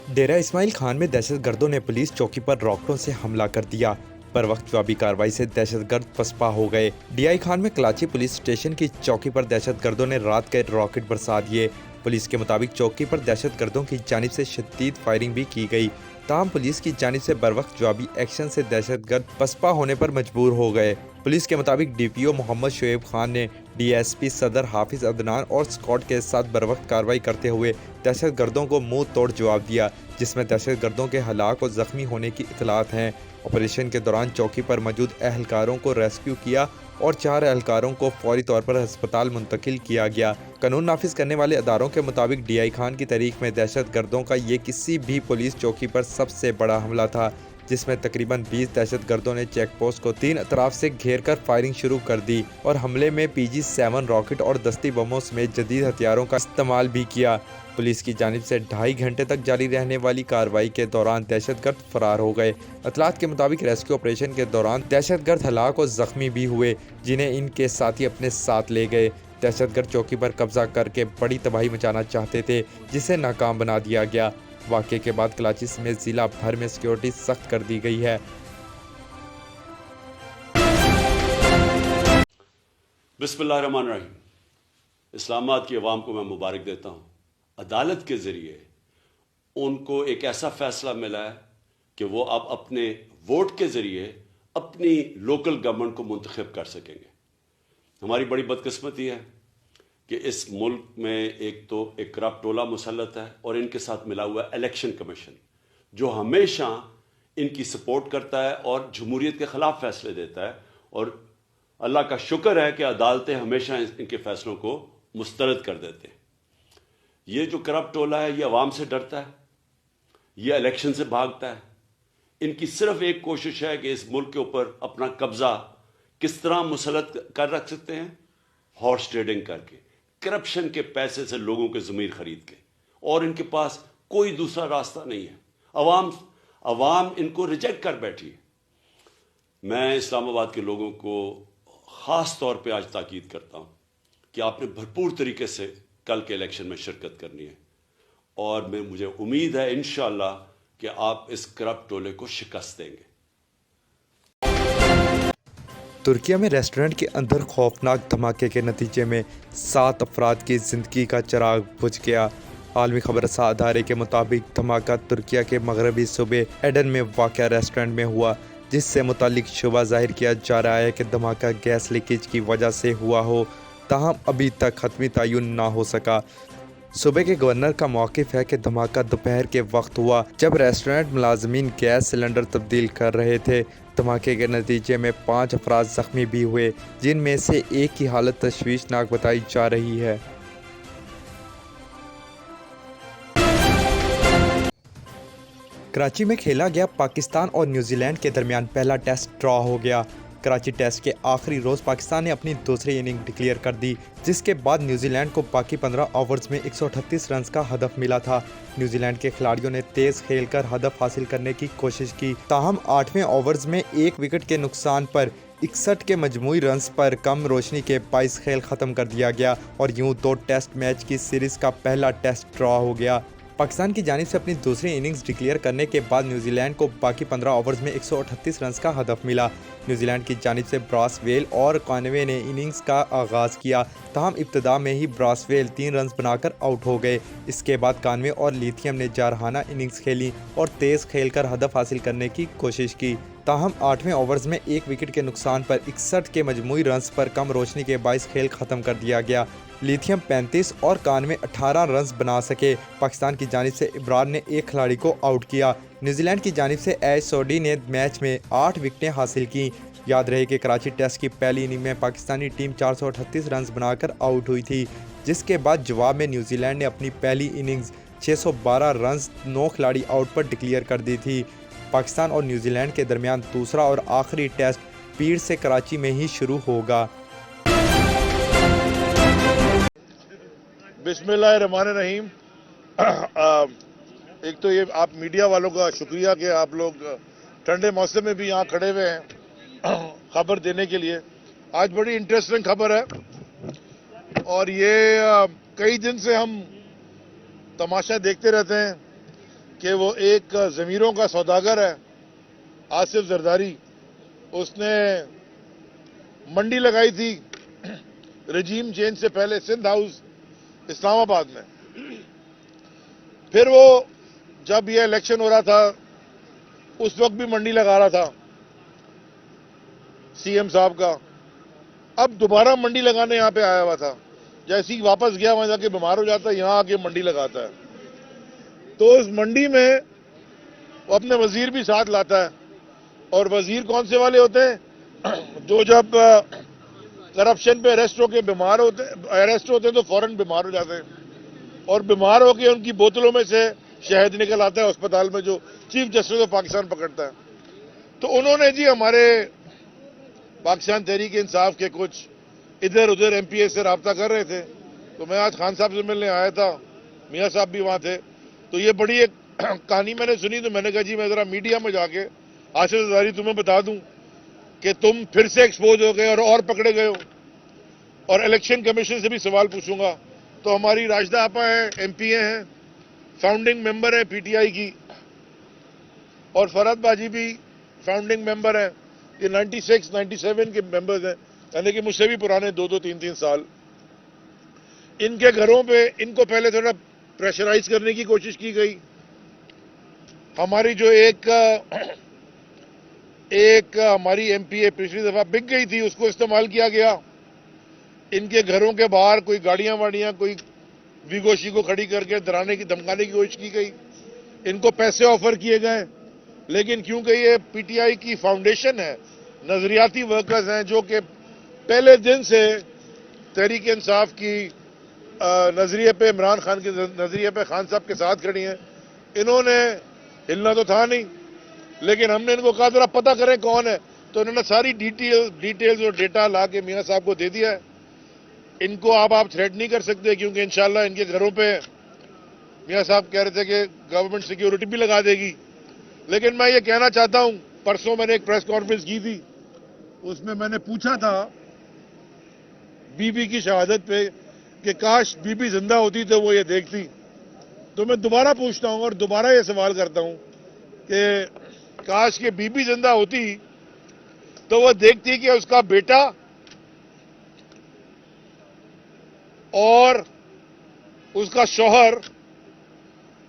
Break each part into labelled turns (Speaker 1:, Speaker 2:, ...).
Speaker 1: डेरा इस्माइल खान में दहशत गर्दों ने पुलिस चौकी पर रॉकेटों से हमला कर दिया। पर वक्त जवाबी कार्रवाई से दहशतगर्द पसपा हो गए। डीआई खान में कराची पुलिस स्टेशन की चौकी पर दहशतगर्दों ने रात के रॉकेट बरसा दिए। पुलिस के मुताबिक चौकी पर दहशतगर्दों की जानिब से शदीद फायरिंग भी की गई। ताहम पुलिस की जानिब से बरवक्त जवाबी एक्शन से दहशतगर्द पसपा होने पर मजबूर हो गए। पुलिस के मुताबिक डीपीओ मोहम्मद शोएब खान ने डीएसपी सदर हाफिज अदनान और स्कॉट के साथ बरवक्त कार्रवाई करते हुए दहशतगर्दों को मुंह तोड़ जवाब दिया, जिसमें दहशतगर्दों के हलाक और जख्मी होने की इतलात हैं। ऑपरेशन के दौरान चौकी पर मौजूद एहलकारों को रेस्क्यू किया और 4 एहलकारों को फौरी तौर पर अस्पताल मुंतकिल किया गया। कानून नाफिज करने वाले अदारों के मुताबिक डीआई खान की तारीख में दहशत गर्दों का ये किसी भी पुलिस चौकी पर सबसे बड़ा हमला था, जिसमें तकरीबन 20 दहशत गर्दों ने चेक पोस्ट को 3 अतराफ से घेर कर फायरिंग शुरू कर दी और हमले में PG-7 रॉकेट और दस्ती बमों समेत जदीद हथियारों का इस्तेमाल भी किया। पुलिस की जानिब से 2.5 घंटे तक जारी रहने वाली कार्रवाई के दौरान दहशतगर्द फरार हो गए। इतलात के मुताबिक रेस्क्यू ऑपरेशन के दौरान दहशतगर्द हलाक और जख्मी भी हुए, जिन्हें इनके साथी अपने साथ ले गए। दहशतगर्द चौकी पर कब्जा करके बड़ी तबाही मचाना चाहते थे, जिसे नाकाम बना दिया गया। वाक़े के बाद कराची समेत जिला भर में सिक्योरिटी सख्त कर दी गई है।
Speaker 2: बिस्मिल्लाहिर्रहमानिर्रहीम। इस्लामाबाद की अवाम को मैं मुबारक देता हूँ। अदालत के ज़रिए उनको एक ऐसा फ़ैसला मिला है कि वो अब अपने वोट के ज़रिए अपनी लोकल गवर्नमेंट को मुंतखब कर सकेंगे। हमारी बड़ी बदकिस्मती है कि इस मुल्क में एक करप्ट टोला मुसल्लत है और इनके साथ मिला हुआ है इलेक्शन कमीशन, जो हमेशा इनकी सपोर्ट करता है और जमहूरियत के ख़िलाफ़ फ़ैसले देता है। और अल्लाह का शुक्र है कि अदालतें हमेशा इनके फ़ैसलों को मुस्तरद कर देते हैं। ये जो करप्ट टोला है, ये अवाम से डरता है, ये इलेक्शन से भागता है। इनकी सिर्फ एक कोशिश है कि इस मुल्क के ऊपर अपना कब्ज़ा किस तरह मुसल्लत कर रख सकते हैं, हॉर्स ट्रेडिंग करके, करप्शन के पैसे से लोगों के ज़मीर खरीद के, और इनके पास कोई दूसरा रास्ता नहीं है। अवाम इनको रिजेक्ट कर बैठी है। मैं इस्लामाबाद के लोगों को ख़ास तौर पे आज ताकीद करता हूँ कि आपने भरपूर तरीके से कल के इलेक्शन में शिरकत करनी है, और मुझे उम्मीद है इंशाअल्लाह कि आप इस करप्ट टोले को शिकस्त देंगे।
Speaker 1: तुर्किया में रेस्टोरेंट के अंदर खौफनाक धमाके के नतीजे में 7 अफराद की ज़िंदगी का चिराग बुझ गया। आलमी खबर रसा अदारे के मुताबिक धमाका तुर्किया के मगरबी सूबे एडन में वाक़या रेस्टोरेंट में हुआ, जिससे मुतालिक शुबा जाहिर किया जा रहा है कि धमाका गैस लीकेज की वजह से हुआ हो। ताहम अभी तक हतमी तयन ना हो सका। सूबे के गवर्नर का मौक़िफ़ है कि धमाका दोपहर के वक्त हुआ, जब रेस्टोरेंट मुलाजमीन गैस सिलेंडर तब्दील कर रहे थे। धमाके के नतीजे में 5 अफराद ज़ख्मी भी हुए, जिनमें से एक की हालत तशवीशनाक बताई जा रही है। कराची में खेला गया पाकिस्तान और न्यूजीलैंड के दरमियान पहला टेस्ट ड्रॉ हो गया। कराची टेस्ट के आखिरी रोज़ पाकिस्तान ने अपनी दूसरी इनिंग डिक्लेयर कर दी, जिसके बाद न्यूजीलैंड को बाकी 15 ओवर्स में 138 रन का हदफ मिला था। न्यूजीलैंड के खिलाड़ियों ने तेज़ खेलकर हदफ हासिल करने की कोशिश की, ताहम 8वें ओवर्स में 1 विकेट के नुकसान पर 61 के मजमूई रन्स पर कम रोशनी के 22 खेल ख़त्म कर दिया गया और यूं 2 टेस्ट मैच की सीरीज़ का पहला टेस्ट ड्रॉ हो गया। पाकिस्तान की जानिब से अपनी दूसरी इनिंग्स डिक्लेयर करने के बाद न्यूजीलैंड को बाकी 15 ओवर्स में 138 रन का हदफ मिला। न्यूजीलैंड की जानिब से ब्रासवेल और कानवे ने इनिंग्स का आगाज़ किया, ताहम इब्तिदा में ही ब्रासवेल 3 रन बनाकर आउट हो गए। इसके बाद कानवे और लिथियम ने जारहाना इनिंग्स खेली और तेज़ खेलकर हदफ हासिल करने की कोशिश की, ताहम 8वें ओवर्स में 1 विकेट के नुकसान पर 61 के मजमूई रन्स पर कम रोशनी के 22 खेल ख़त्म कर दिया गया। लिथियम 35 और कानवे 18 रन्स बना सके। पाकिस्तान की जानिब से इब्रार ने एक खिलाड़ी को आउट किया। न्यूजीलैंड की जानिब से एश सोडी ने मैच में 8 विकेटें हासिल की। याद रहे कि कराची टेस्ट की पहली इनिंग में पाकिस्तानी टीम 438 रन्स बनाकर आउट हुई थी, जिसके बाद जवाब में न्यूजीलैंड ने अपनी पहली इनिंग्स 612 रन्स 9 खिलाड़ी आउट पर डिक्लेयर कर दी थी। पाकिस्तान और न्यूजीलैंड के दरमियान दूसरा और आखिरी टेस्ट पीर से कराची में ही शुरू होगा।
Speaker 3: बिस्मिल्लाहिर्रहमानिर्रहीम। एक तो ये आप मीडिया वालों का शुक्रिया कि आप लोग ठंडे मौसम में भी यहाँ खड़े हुए हैं खबर देने के लिए। आज बड़ी इंटरेस्टिंग खबर है और ये कई दिन से हम तमाशा देखते रहते हैं کہ وہ ایک ضمیروں کا سوداگر ہے آصف زرداری، اس نے منڈی لگائی تھی رجیم چینج سے پہلے سندھ ہاؤس اسلام آباد میں. پھر وہ جب یہ الیکشن ہو رہا تھا اس وقت بھی منڈی لگا رہا تھا سی ایم صاحب کا. اب دوبارہ منڈی لگانے یہاں پہ آیا ہوا تھا. جیسے ہی واپس گیا وہاں جا کے بیمار ہو جاتا ہے، یہاں آ کے منڈی لگاتا ہے. تو اس منڈی میں وہ اپنے وزیر بھی ساتھ لاتا ہے. اور وزیر کون سے والے ہوتے ہیں؟ جو جب کرپشن پہ اریسٹ ہو کے بیمار ہوتے ہیں تو فوراً بیمار ہو جاتے ہیں، اور بیمار ہو کے ان کی بوتلوں میں سے شہد نکل آتا ہے اسپتال میں، جو چیف جسٹس آف پاکستان پکڑتا ہے. تو انہوں نے جی ہمارے پاکستان تحریک انصاف کے کچھ ادھر ادھر ایم پی اے سے رابطہ کر رہے تھے. تو میں آج خان صاحب سے ملنے آیا تھا، میاں صاحب بھی وہاں تھے. تو یہ بڑی ایک کہانی میں نے سنی، تو میں نے کہا جی میں ذرا میڈیا میں جا کے آصف زرداری تمہیں بتا دوں کہ تم پھر سے ایکسپوز ہو گئے اور پکڑے گئے ہو، اور الیکشن کمیشن سے بھی سوال پوچھوں گا. تو ہماری راشدہ آپا ہیں، ایم پی اے ہیں، فاؤنڈنگ ممبر ہیں پی ٹی آئی کی، اور فرحت باجی بھی فاؤنڈنگ ممبر ہیں. یہ 96 97 کے ممبرز ہیں، یعنی کہ مجھ سے بھی پرانے 2 3 سال. ان کے گھروں پہ ان کو پہلے تھوڑا پریشرائز کرنے کی کوشش کی گئی. ہماری جو ایک ہماری ایم پی اے پچھلی دفعہ بک گئی تھی، اس کو استعمال کیا گیا. ان کے گھروں کے باہر کوئی گاڑیاں واڑیاں کوئی ویگو شیگو کھڑی کر کے ڈرانے کی دھمکانے کی کوشش کی گئی. ان کو پیسے آفر کیے گئے، لیکن کیونکہ یہ پی ٹی آئی کی فاؤنڈیشن ہے، نظریاتی ورکرز ہیں جو کہ پہلے دن سے تحریک انصاف کی نظریے پہ، عمران خان کے نظریے پہ خان صاحب کے ساتھ کھڑی ہیں. انہوں نے ہلنا تو تھا نہیں، لیکن ہم نے ان کو کہا ذرا پتہ کریں کون ہے. تو انہوں نے ساری ڈیٹیلز اور ڈیٹا لا کے میاں صاحب کو دے دیا ہے. ان کو آپ تھریٹ نہیں کر سکتے، کیونکہ انشاءاللہ ان کے گھروں پہ میاں صاحب کہہ رہے تھے کہ گورنمنٹ سیکیورٹی بھی لگا دے گی. لیکن میں یہ کہنا چاہتا ہوں، پرسوں میں نے ایک پریس کانفرنس کی تھی، اس میں میں نے پوچھا تھا بی بی کی شہادت پہ کہ کاش بی بی زندہ ہوتی تو وہ یہ دیکھتی. تو میں دوبارہ پوچھتا ہوں اور دوبارہ یہ سوال کرتا ہوں کہ کاش کہ بی بی زندہ ہوتی تو وہ دیکھتی کہ اس کا بیٹا اور اس کا شوہر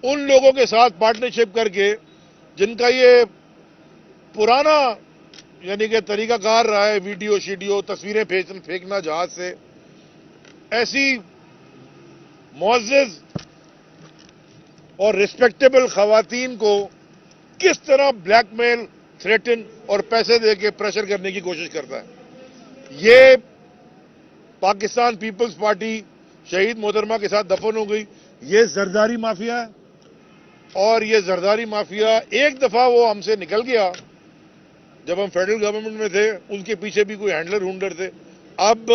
Speaker 3: ان لوگوں کے ساتھ پارٹنرشپ کر کے جن کا یہ پرانا یعنی کہ طریقہ کار رہا ہے، ویڈیو شیڈیو تصویریں پھینکنا جہاز سے، ایسی معزز اور ریسپیکٹیبل خواتین کو کس طرح بلیک میل، تھریٹن اور پیسے دے کے پریشر کرنے کی کوشش کرتا ہے. یہ پاکستان پیپلز پارٹی شہید محترمہ کے ساتھ دفن ہو گئی. یہ زرداری مافیا ہے، اور یہ زرداری مافیا ایک دفعہ وہ ہم سے نکل گیا جب ہم فیڈرل گورنمنٹ میں تھے، ان کے پیچھے بھی کوئی ہینڈلر تھے. اب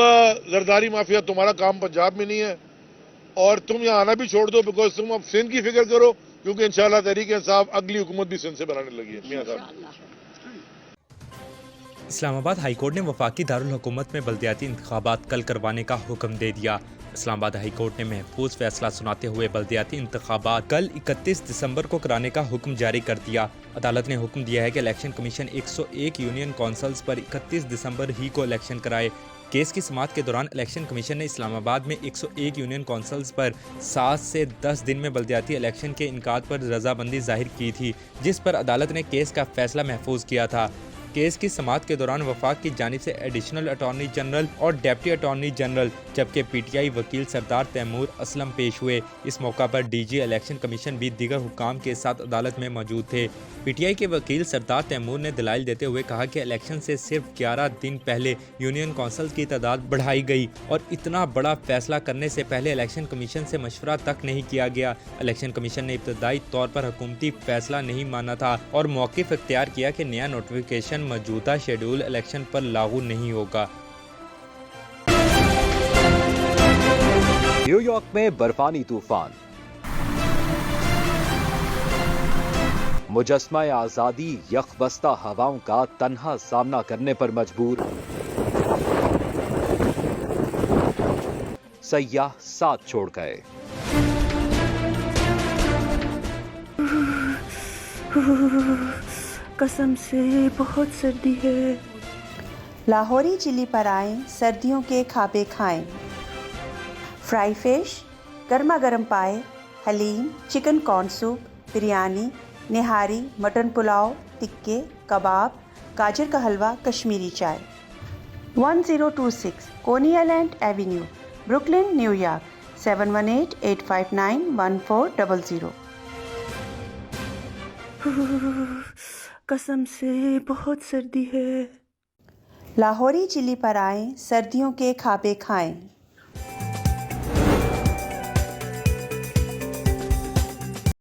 Speaker 3: زرداری مافیا تمہارا کام پنجاب میں نہیں ہے، اور تم یہاں آنا بھی چھوڑ دو، بیکاز تم اب سندھ کی فکر کرو، کیونکہ انشاءاللہ تحریک انصاف اگلی حکومت بھی سندھ سے بنانے لگی ہے. میاں صاحب،
Speaker 1: اسلام آباد ہائی کورٹ نے وفاقی دارالحکومت میں بلدیاتی انتخابات کل کروانے کا حکم دے دیا. اسلام آباد ہائی کورٹ نے محفوظ فیصلہ سناتے ہوئے بلدیاتی انتخابات کل 31 دسمبر کو کرانے کا حکم جاری کر دیا. عدالت نے حکم دیا ہے کہ الیکشن کمیشن 101 یونین کونسلز پر 31 دسمبر ہی کو الیکشن کرائے. کیس کی سماعت کے دوران الیکشن کمیشن نے اسلام آباد میں 101 یونین کونسلز پر 7 سے 10 دن میں بلدیاتی الیکشن کے انعقاد پر رضامندی ظاہر کی تھی، جس پر عدالت نے کیس کا فیصلہ محفوظ کیا تھا. کیس کی سماعت کے دوران وفاق کی جانب سے ایڈیشنل اٹارنی جنرل اور ڈیپٹی اٹارنی جنرل جبکہ پی ٹی آئی وکیل سردار تیمور اسلم پیش ہوئے. اس موقع پر ڈی جی الیکشن کمیشن بھی دیگر حکام کے ساتھ عدالت میں موجود تھے. پی ٹی آئی کے وکیل سردار تیمور نے دلائل دیتے ہوئے کہا کہ الیکشن سے صرف 11 دن پہلے یونین کونسلز کی تعداد بڑھائی گئی اور اتنا بڑا فیصلہ کرنے سے پہلے الیکشن کمیشن سے مشورہ تک نہیں کیا گیا. الیکشن کمیشن نے ابتدائی طور پر حکومتی فیصلہ نہیں مانا تھا اور موقف اختیار کیا کہ نیا نوٹیفیکیشن موجودہ شیڈول الیکشن پر لاگو نہیں ہوگا.
Speaker 4: نیو یارک میں برفانی طوفان، مجسمہ آزادی یخ بستہ ہواؤں کا تنہا سامنا کرنے پر مجبور، سیاح ساتھ چھوڑ گئے.
Speaker 5: कसम से बहुत सर्दी है।
Speaker 6: लाहौरी चिली पर आएं, सर्दियों के खाबे खाएं। फ्राई फिश, गर्मा गर्म पाए, haleem, chicken corn soup, biryani, nihari, mutton pulao, टिक्के, कबाब, गाजर का हलवा, कश्मीरी चाय। 1026 कोनी आइलैंड एवेन्यू, ब्रुकलिन, न्यूयॉर्क 7188591400।
Speaker 5: कसम से बहुत सर्दी है।
Speaker 6: लाहौरी चिली पर आएं, सर्दियों के खाबे खाएं।